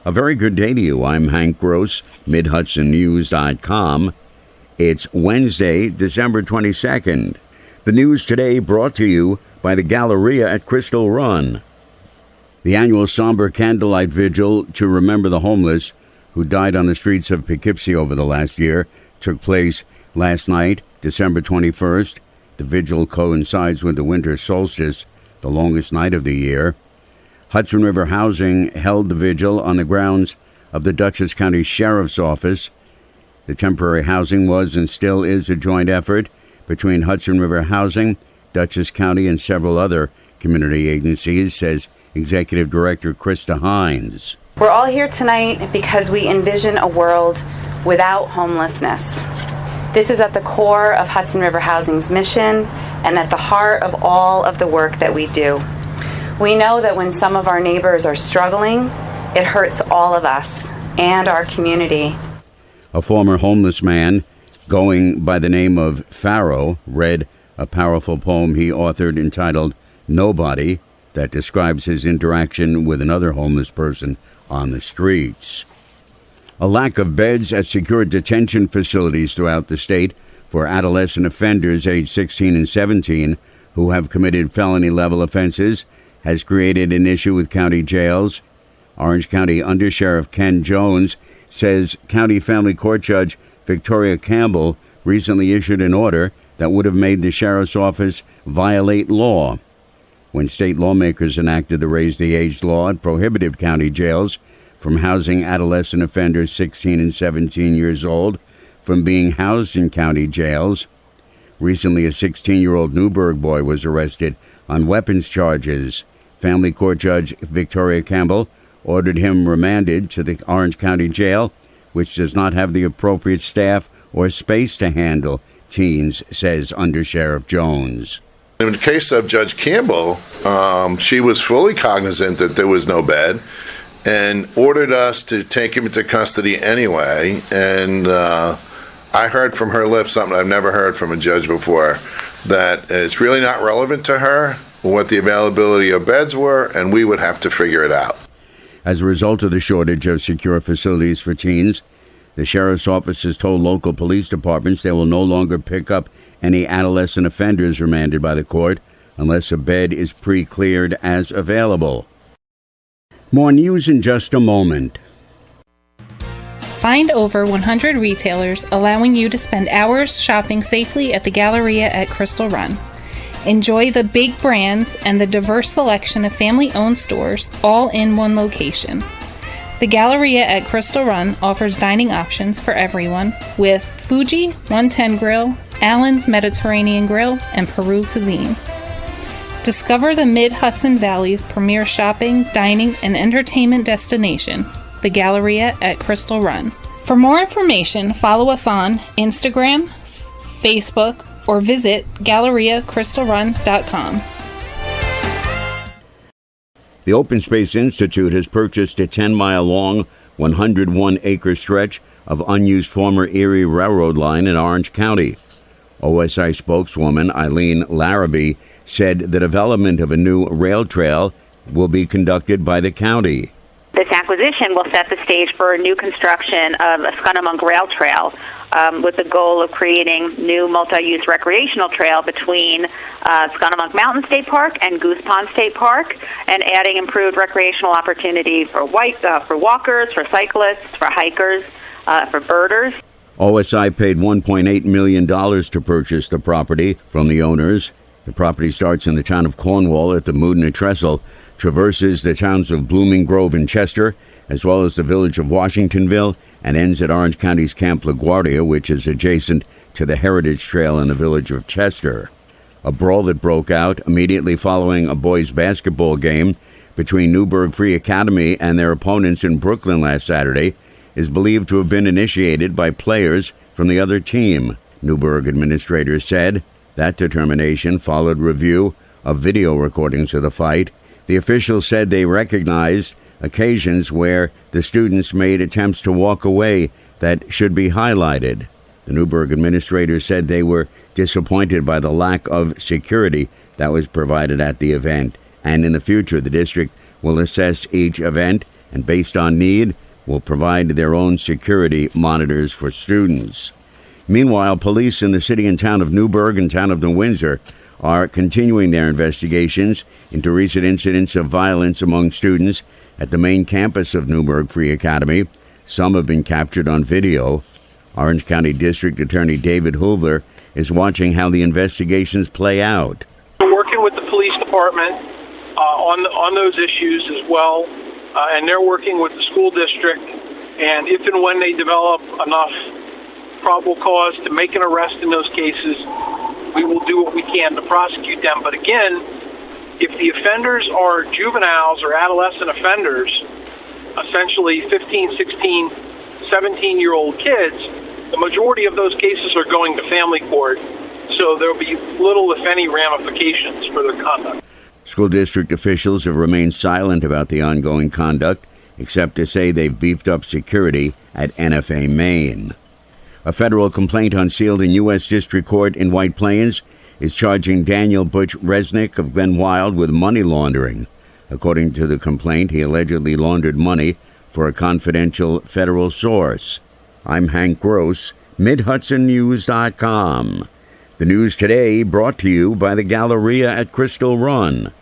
A very good day to you. I'm Hank Gross, MidHudsonNews.com. It's Wednesday, December 22nd. The news today brought to you by the Galleria at Crystal Run. The annual somber candlelight vigil to remember the homeless who died on the streets of Poughkeepsie over the last year took place last night, December 21st. The vigil coincides with the winter solstice, the longest night of the year. Hudson River Housing held the vigil on the grounds of the Dutchess County Sheriff's Office. The temporary housing was and still is a joint effort between Hudson River Housing, Dutchess County, and several other community agencies, says Executive Director Krista Hines. We're all here tonight because we envision a world without homelessness. This is at the core of Hudson River Housing's mission and at the heart of all of the work that we do. We know that when some of our neighbors are struggling, it hurts all of us and our community. A former homeless man, going by the name of Pharaoh, read a powerful poem he authored entitled Nobody, that describes his interaction with another homeless person on the streets. A lack of beds at secure detention facilities throughout the state for adolescent offenders aged 16 and 17 who have committed felony-level offenses has created an issue with county jails. Orange County Undersheriff Ken Jones says County Family Court Judge Victoria Campbell recently issued an order that would have made the sheriff's office violate law. When state lawmakers enacted the Raise the Age law, it prohibited county jails from housing adolescent offenders 16 and 17 years old from being housed in county jails. Recently, a 16-year-old Newburgh boy was arrested on weapons charges. Family Court Judge Victoria Campbell ordered him remanded to the Orange County Jail, which does not have the appropriate staff or space to handle teens, says Undersheriff Jones. In the case of Judge Campbell, she was fully cognizant that there was no bed and ordered us to take him into custody anyway. And I heard from her lips something I've never heard from a judge before, that it's really not relevant to her what the availability of beds were, and we would have to figure it out. As a result of the shortage of secure facilities for teens, the sheriff's office has told local police departments they will no longer pick up any adolescent offenders remanded by the court unless a bed is pre-cleared as available. More news in just a moment. Find over 100 retailers allowing you to spend hours shopping safely at the Galleria at Crystal Run. Enjoy the big brands and the diverse selection of family-owned stores all in one location. The Galleria at Crystal Run offers dining options for everyone with Fuji 110 Grill, Allen's Mediterranean Grill, and Peru Cuisine. Discover the Mid-Hudson Valley's premier shopping, dining, and entertainment destination, the Galleria at Crystal Run. For more information, follow us on Instagram, Facebook, or visit GalleriaCrystalRun.com. The Open Space Institute has purchased a 10-mile-long, 101-acre stretch of unused former Erie Railroad line in Orange County. OSI spokeswoman Eileen Larrabee said the development of a new rail trail will be conducted by the county. This acquisition will set the stage for a new construction of a Scunnamunk Rail Trail with the goal of creating new multi-use recreational trail between Scunnamunk Mountain State Park and Goose Pond State Park, and adding improved recreational opportunity for walkers, for cyclists, for hikers, for birders. OSI paid $1.8 million to purchase the property from the owners. The property starts in the town of Cornwall at the Moodna Trestle, traverses the towns of Blooming Grove and Chester, as well as the village of Washingtonville, and ends at Orange County's Camp LaGuardia, which is adjacent to the Heritage Trail in the village of Chester. A brawl that broke out immediately following a boys' basketball game between Newburgh Free Academy and their opponents in Brooklyn last Saturday is believed to have been initiated by players from the other team. Newburgh administrators said that determination followed review of video recordings of the fight. The officials said they recognized occasions where the students made attempts to walk away that should be highlighted. The Newburgh administrators said they were disappointed by the lack of security that was provided at the event, and in the future the district will assess each event and based on need, will provide their own security monitors for students. Meanwhile, police in the city and town of Newburgh and town of New Windsor are continuing their investigations into recent incidents of violence among students at the main campus of Newburgh Free Academy. Some have been captured on video. Orange County District Attorney David Hoover is watching how the investigations play out. We're working with the police department on those issues as well, and they're working with the school district. And if and when they develop enough probable cause to make an arrest in those cases, we will do what we can to prosecute them. But again, if the offenders are juveniles or adolescent offenders, essentially 15, 16, 17-year-old kids, the majority of those cases are going to family court, so there will be little, if any, ramifications for their conduct. School district officials have remained silent about the ongoing conduct, except to say they've beefed up security at NFA Maine. A federal complaint unsealed in U.S. District Court in White Plains is charging Daniel Butch Resnick of Glen Wild with money laundering. According to the complaint, he allegedly laundered money for a confidential federal source. I'm Hank Gross, MidHudsonNews.com. The news today brought to you by the Galleria at Crystal Run.